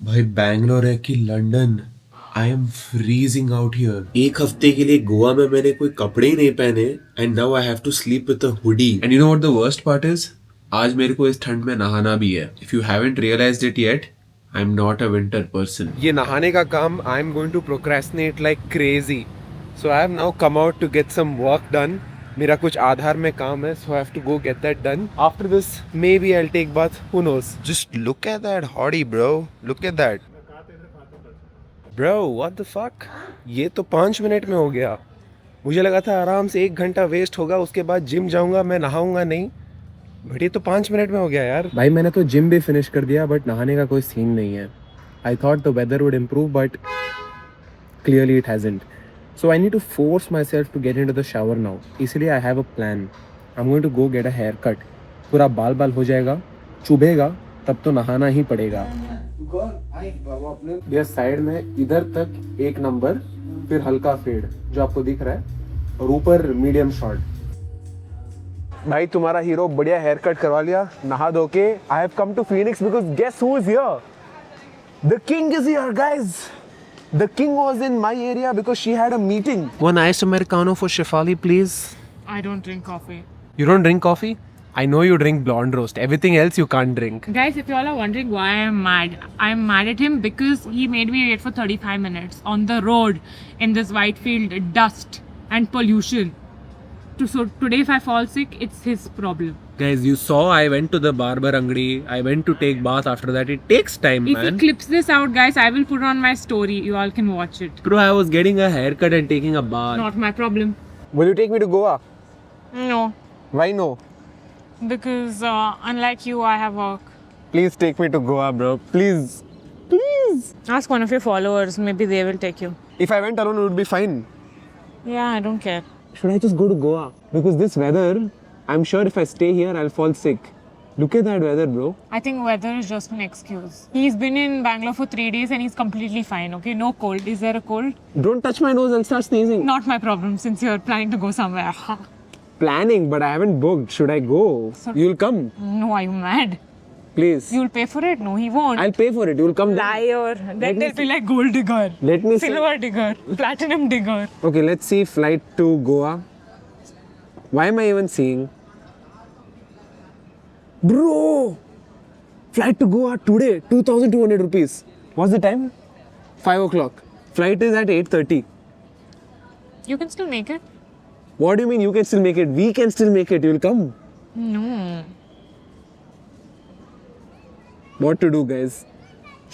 भाई बैंगलोर है कि London, I am freezing out here. एक हफ्ते के लिए गोवा में मैंने कोई कपड़े ही नहीं पहने and now I have to sleep with a hoodie. And you know what the worst part is, आज मेरे को इस ठंड में नहाना भी है। If you haven't realized it yet, I am not a winter person. ये नहाने का काम I am going to procrastinate like crazy, so I have now come out to get some work done. मेरा कुछ आधार में काम है, सो I have to go get that done. After this maybe I will take bath, who knows. Just look at that hottie, bro. Look at that. Bro what the fuck, ये तो 5 minute में हो गया। मुझे लगा था आराम से 1 घंटा वेस्ट होगा, उसके बाद जिम जाऊंगा, मैं नहाऊंगा नहीं, बट ये तो 5 मिनट में हो गया यार। भाई मैंने तो जिम भी फिनिश कर दिया, बट नहाने का कोई सीन नहीं है। I thought the weather would improve, but clearly it hasn't. So I need to force my self to get into the shower now. इसलिए I have a plan. I am going to go get a hair cut. पूरा बाल बाल हो जाएगा, चुभेगा तब तो नहाना ही पड़ेगा। ये साइड में इधर तक 1 नंबर, फिर हल्का फेड जो आपको दिख रहा है, और ऊपर मीडियम शॉर्ट। भाई तुम्हारा हीरो बढ़िया हेयर कट करवा लिया, नहा धो के। I have come to Phoenix because guess who is here? The king is here guys. The king was in my area because she had a meeting. One iced Americano for Shefali, please. I don't drink coffee. You don't drink coffee? I know you drink blonde roast. Everything else you can't drink. Guys, if you all are wondering why I'm mad at him because he made me wait for 35 minutes on the road in this Whitefield dust and pollution. So today if I fall sick, it's his problem. Guys, you saw I went to the barber angdi. I went to take bath after that. It takes time, If man. he clips this out, guys, I will put it on my story. You all can watch it. Bro, I was getting a haircut and taking a bath. Not my problem. Will you take me to Goa? No, Why no? because unlike you, I have work. Please take me to Goa, bro. Please. Please. Ask one of your followers. Maybe they will take you. If I went alone, it would be fine. Yeah, I don't care. Should I just go to Goa? Because this weather, I'm sure if I stay here, I'll fall sick. Look at that weather, bro. I think weather is just an excuse. He's been in Bangalore for 3 days and he's completely fine, okay? No cold. Is there a cold? Don't touch my nose, I'll start sneezing. Not my problem since you're planning to go somewhere. Planning, but I haven't booked. Should I go? You'll come. No, are you mad? Please. You'll pay for it? No, he won't. I'll pay for it. You'll come. Liar. Then they'll be like gold digger, Let me see. silver digger, platinum digger. Okay, let's see flight to Goa. Why am I even seeing? Bro! Flight to Goa today, 2,200 rupees. What's the time? 5 o'clock. Flight is at 8:30. You can still make it. What do you mean you can still make it? We can still make it. You'll come. No. What to do, guys?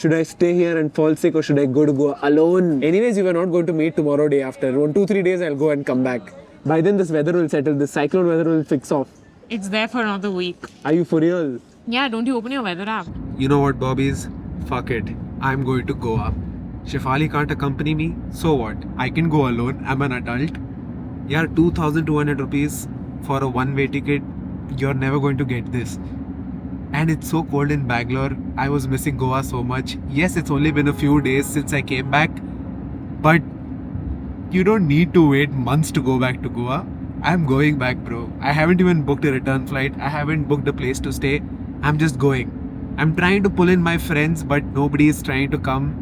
Should I stay here and fall sick or should I go to Goa alone? Anyways, you are not going to meet tomorrow, day after. 2-3 days I'll go and come back. By then this weather will settle. This cyclone weather will fix off. It's there for another week. Are you for real? Yeah, don't you open your weather app? You know what, Bobbies? Fuck it. I'm going to Goa. Shefali can't accompany me. So what? I can go alone. I'm an adult. Yeah, 2,200 rupees for a one-way ticket. You're never going to get this. And it's so cold in Bangalore. I was missing Goa so much. Yes, it's only been a few days since I came back. But you don't need to wait months to go back to Goa. I'm going back, bro. I haven't even booked a return flight. I haven't booked a place to stay. I'm just going. I'm trying to pull in my friends, but nobody is trying to come.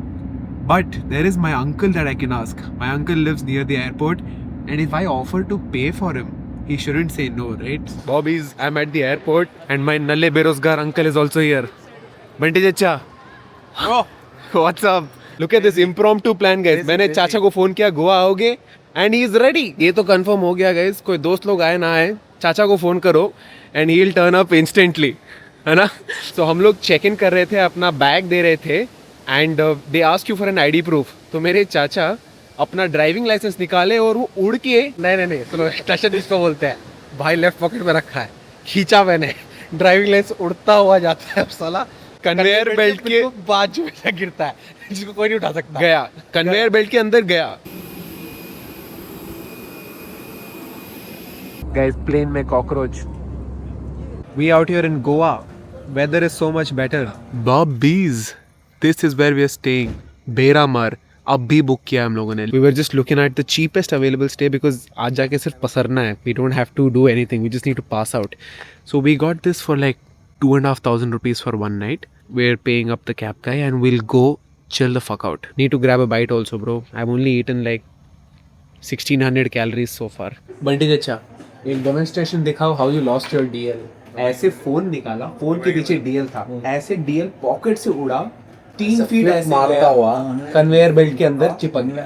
But there is my uncle that I can ask. My uncle lives near the airport, and if I offer to pay for him, he shouldn't say no, right? Bobbies, I'm at the airport, and my nalle berozgar uncle is also here. Bunty chacha. Oh, what's up? Look at this impromptu plan, guys. मैंने चाचा को phone किया, गोवा आओगे? And he is ready. ये तो confirm हो गया, guys. कोई दोस्त लोग आए ना आए, चाचा को फोन करो, and he'll turn up instantly. है ना? So हम लोग चेक इन कर रहे थे, अपना बैग दे रहे थे, and they ask you for an ID proof. तो मेरे चाचा अपना ड्राइविंग लाइसेंस निकाले और वो उड़ के नहीं सुनो, स्टेशन जिसको बोलते हैं, भाई लेफ्ट पॉकेट में रखा है, खींचा मैंने, ड्राइविंग लाइसेंस उड़ता हुआ जाता है, साला कन्वेयर बेल्ट के बाजू में से गिरता है, जिसको कोई नहीं उठा सकता। गया कन्वेयर बेल्ट के अंदर गया। गाइस, प्लेन में cockroach. We out here in Goa, weather is so much better. Bobbies, this is where we are staying, बेरामर। अब भी बुक किया हम लोगों ने। We were just looking at the cheapest available stay because आज जाके सिर्फ पसरना है। We don't have to do anything, we just need to pass out. So we got this for like 2,500 rupees for one night. we're paying up the cab guy and we'll go chill the fuck out. Need to grab a bite also, bro. I've only eaten like 1600 calories so far. Bunty अच्छा एक demonstration दिखाओ how you lost your DL. ऐसे phone निकाला, phone के पीछे DL था, ऐसे DL pocket से उड़ा 3 फीट ऐसे मारता हुआ कन्वेयर बेल्ट के अंदर चिपक गया.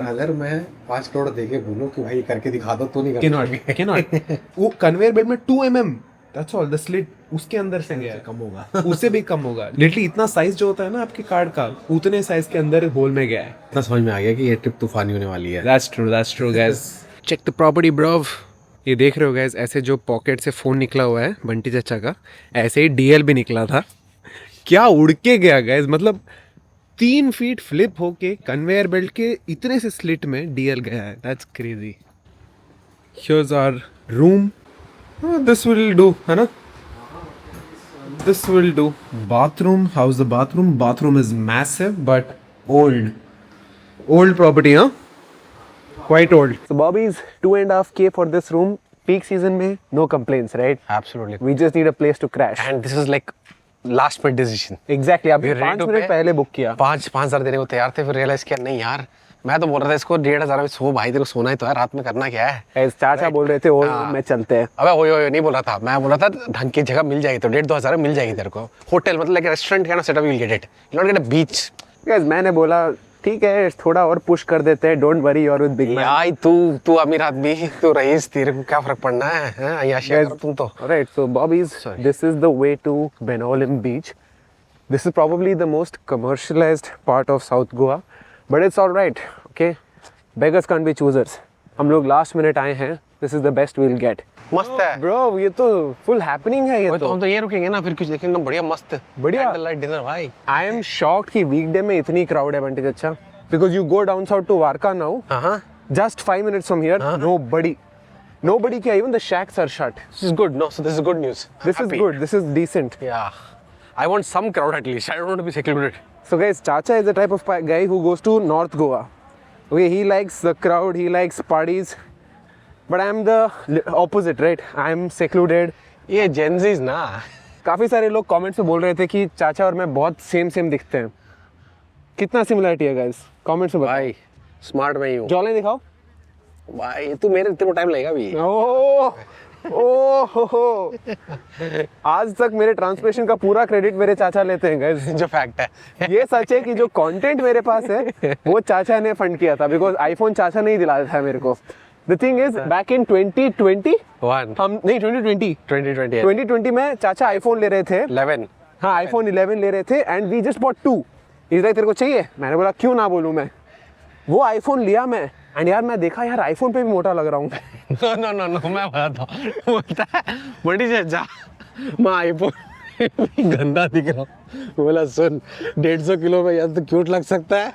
अगर मैं 5 करोड़ देके बोलूं कि भाई करके दिखा दो तो नहीं कर cannot. वो कन्वेयर बेल्ट में 2 mm that's all, the slit उसके अंदर से गया, कम होगा. उससे भी कम होगा. लिटरली इतना साइज जो होता है ना आपके कार्ड का, उतने साइज के अंदर होल में गया है. इतना समझ में आ गया कि ये ट्रिप तूफानी होने वाली है. That's true guys. Check the property bro. ये देख रहे हो guys, ऐसे जो पॉकेट से फोन निकला हुआ है बंटी चाचा का, ऐसे ही DL भी निकला था. क्या उड़ के गया guys, मतलब 3 फीट फ्लिप होके कन्वेयर बेल्ट के इतने से स्लिट में DL गया है. That's crazy. Here's our room. This will do, है ना? This will do. Bathroom. How's the bathroom? Bathroom is massive but old. Old property, huh? Quite old. So Bobby's 2.5K for this room. Peak season में no complaints, right? Absolutely. We just need a place to crash. And this is like last minute decision. Exactly. अभी We're ready 5 to minute pay. पहले book किया. 5,000 देने को तैयार थे, फिर realise किया नहीं यार, मैं तो बोल रहा था इसको 1,500 में सो, भाई तेरे को सोना ही तो है, रात में करना क्या है. Guys, चाचा बोल रहे थे वो हाँ. में चलते हैं. अबे ओयो नहीं बोल रहा था, मैं बोल रहा था ढंग की जगह मिल जाएगी तो 1,500-2,000 में मिल जाएगी तेरे को. होटल मतलब लाइक रेस्टोरेंट का setup, you will get it, you not get a beach. Guys, मैंने बोला ठीक है थोड़ा और पुश कर देते हैं, don't worry your with big man. यार तू अमीर आदमी, तू रईस, तेरे को क्या फर्क पड़ना है, हैं अय्याशी कर तुम तो. Alright, so Bobby's, this is the way to Benolim Beach. This is probably the most commercialized part of South Goa, but it's all right, okay? Beggars can't be choosers. हम लोग last minute आए हैं. This is the best we'll get. मस्त है Bro, ये तो full happening है ये तो तो. हम तो ये रुकेंगे ना, फिर कुछ देखेंगे बढ़िया मस्त बढ़िया. लाइट डिनर भाई. I am shocked कि weekday में इतनी crowd है बंटी अच्छा. Because you go down south to Varka now, हाँ just 5 minutes from here, nobody क्या, even the shacks are shut. this is good. No, so this is good news. This is good. This is decent. Yeah, I want some crowd at least. I don't want to be secluded. So guys, Chacha is the type of guy who goes to North Goa. Okay, he likes the crowd, he likes parties. But I am the opposite, right? I am secluded. ये Gen Zs ना. काफी सारे लोग comments में बोल रहे थे कि चाचा और मैं बहुत सेम दिखते हैं. कितना सिमिलरिटी है गाइस? कमेंट्स में बताओ. भाई स्मार्ट मैं ही हूँ जॉले दिखाओ. भाई. तू मेरे तेरे को टाइम लगेगा भी. ओह आज तक मेरे ट्रांसलेशन का पूरा क्रेडिट मेरे चाचा लेते हैं गाइस. जो फैक्ट है. ये सच है कि जो कंटेंट मेरे पास है वो चाचा ने फंड किया था, बिकॉज आईफोन चाचा नहीं दिलाया था मेरे को. The thing is back in 2020 हम नहीं 2020 में चाचा आईफोन ले रहे थे. 11. हाँ आईफोन 11 ले रहे थे एंड वी जस्ट बॉट 2. इस लाइक तेरे को चाहिए? मैंने बोला क्यों ना बोलूँ मैं. वो आईफोन लिया मैं एंड यार मैं देखा यार आईफोन पे भी मोटा लग रहा हूँ. नो मैं बताता हूँ. बोलता है बड़ी जा मैं आईफोन गंदा दिख रहा हूँ. बोला सुन 150 किलो में या तो क्यूट लग सकता है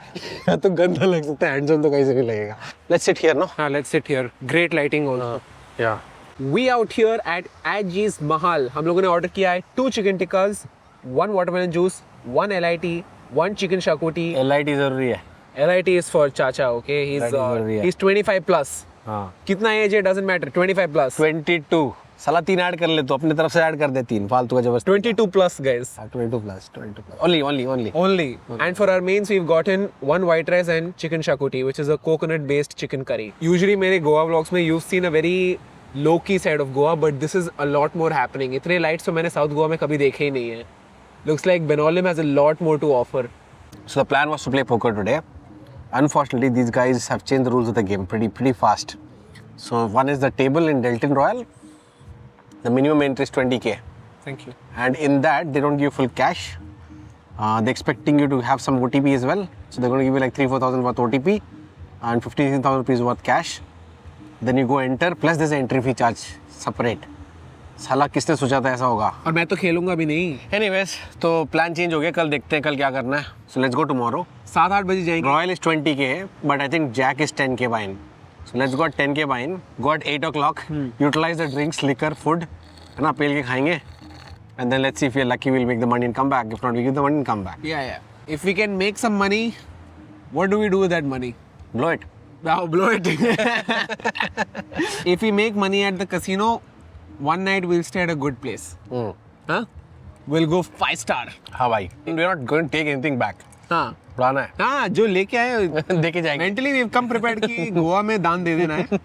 या तो गंदा लग सकता है, हैंडसम तो कहीं से नहीं लगेगा. Let's sit here no. हाँ let's sit here. Great lighting also. Yeah we out here at एजीज महल. हम लोगों ने ऑर्डर किया है 2 chicken tikkas, 1 watermelon juice, 1 LIT, 1 chicken xacuti. LIT जरूरी है. LIT is for Chacha, okay? He's 25 plus. हाँ. कितना एज है doesn't matter. 25 plus. 22. साला 3 ऐड कर ले तो अपनी तरफ से ऐड कर दे 3 फालतू का जबरदस्ती. 22 plus guys. 22 plus. Only. And for our mains we've gotten 1 white rice and chicken shakuti, which is a coconut based chicken curry. Usually मेरे Goa vlogs में you've seen a very low key side of Goa, but this is a lot more happening. इतने lights तो मैंने South Goa में कभी देखे ही नहीं है. Looks like Benolim has a lot more to offer. So the plan was to play poker today. Unfortunately, these guys have changed the rules of the game pretty fast. So one is the table in Delton Royal. The minimum entry is 20k. Thank you. And in that, they don't give you full cash. They're expecting you to have some OTP as well. So they're going to give you like 3,000-4,000 worth OTP and 15,000 rupees worth cash. Then you go enter, plus there's an entry fee charge separate. साला किसने सोचा था ऐसा होगा. और मैं तो खेलूंगा भी नहीं. Anyways, तो प्लान चेंज हो गया. कल देखते हैं कल क्या करना है. So let's go tomorrow. 7-8 बजे जाएंगे. Royal is 20k, but I think Jack is 10k buy in. So let's go at 10k buy in. Go at 8 o'clock. Utilize the drinks, liquor, food. है ना, पेल के खाएंगे. And then let's see if we're lucky, we'll make the money and come back. If not, we give the money and come back. Yeah. If we can make some money, what do we do with that money? Blow it. Now blow it. If we make money at the casino, one night we'll stay at a good place. Huh? we'll go 5 star. हाँ भाई, we're not going to take anything back. हाँ उड़ाना है. हाँ, जो लेके आए देके जाएंगे. मेंटली वी कम प्रिपेयर्ड कि गोवा में दान दे देना है.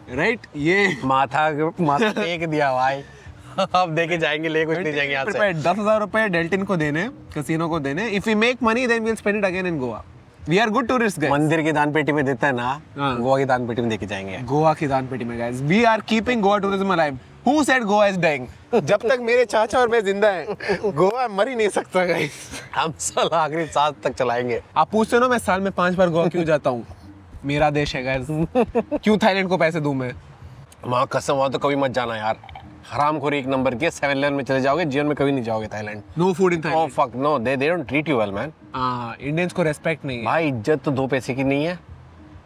राइट, ये माथा टेक दिया भाई. अब देके जाएंगे, ले कुछ नहीं जाएंगे यहाँ से. 10,000 रुपए डेल्टन को देने, कैसीनो को देने. If we make money then we'll spend it again in Goa. We are good tourist guys. मंदिर की दान पेटी में देता है ना, हाँ. गोवा की दान पेटी में देके जाएंगे. गोवा की दान पेटी में guys. We are keeping Goa tourism alive. Who said Goa is dying? जब तक मेरे चाचा और मैं जिंदा हैं, गोवा मर ही नहीं सकता गाइस. हम साल आखिरी सांस तक चलाएंगे. आप पूछते हो ना मैं साल में 5 बार गोवा क्यों जाता हूँ? मेरा देश है गाइस. क्यों थाईलैंड को पैसे दूं मैं? वहाँ कसम, वहाँ तो कभी मत जाना यार. हरामखोरी एक नंबर की. 7-Eleven में चले जाओगे, जीवन में कभी नहीं जाओगे Thailand. No food in Oh Thailand. fuck no, they don't treat you well man. हाँ, इंडियंस को रेस्पेक्ट नहीं है. भाई इज्जत तो 2 पैसे की नहीं है.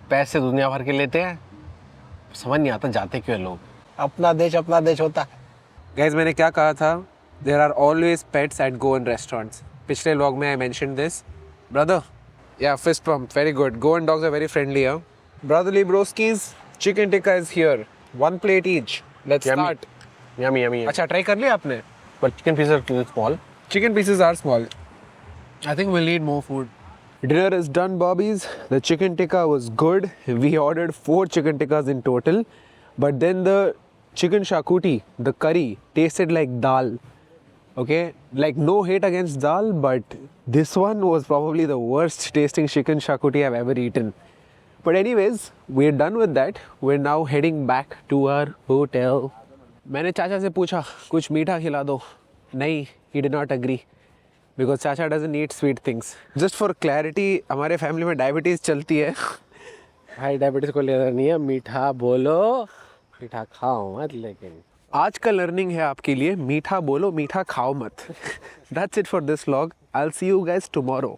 पैसे दुनिया भर के लेते हैं. समझ नहीं आता जाते क्यों है लोग. अपना देश होता है. गाइस, मैंने क्या कहा था? There are always pets at Goan restaurants. पिछले व्लॉग में I mentioned this. Brother, yeah fist pump, very good. Goan dogs are very friendly. Brotherly broskies, chicken tikka is here. 1 plate each. Let's Yummy. start. Yummy. अच्छा, ट्राई कर लिया आपने? But chicken pieces are too small. Chicken pieces are small. I think we'll need more food. Dinner is done, Bobbies. The chicken tikka was good. We ordered 4 chicken tikkas in total. But then the chicken shakuti, the curry, tasted like dal. Okay? Like, no hate against dal, but this one was probably the worst tasting chicken shakuti I've ever eaten. But anyways, we're done with that. We're now heading back to our hotel. मैंने चाचा से पूछा कुछ मीठा खिला दो. नहीं, he did not agree. Because चाचा doesn't eat sweet things. Just for clarity, हमारे फैमिली में डायबिटीज़ चलती है. भाई डायबिटीज को लेना नहीं है. मीठा बोलो, मीठा खाओ मत. लेकिन आज का लर्निंग है आपके लिए, मीठा बोलो, मीठा खाओ मत. That's it for this vlog. I'll see you guys tomorrow.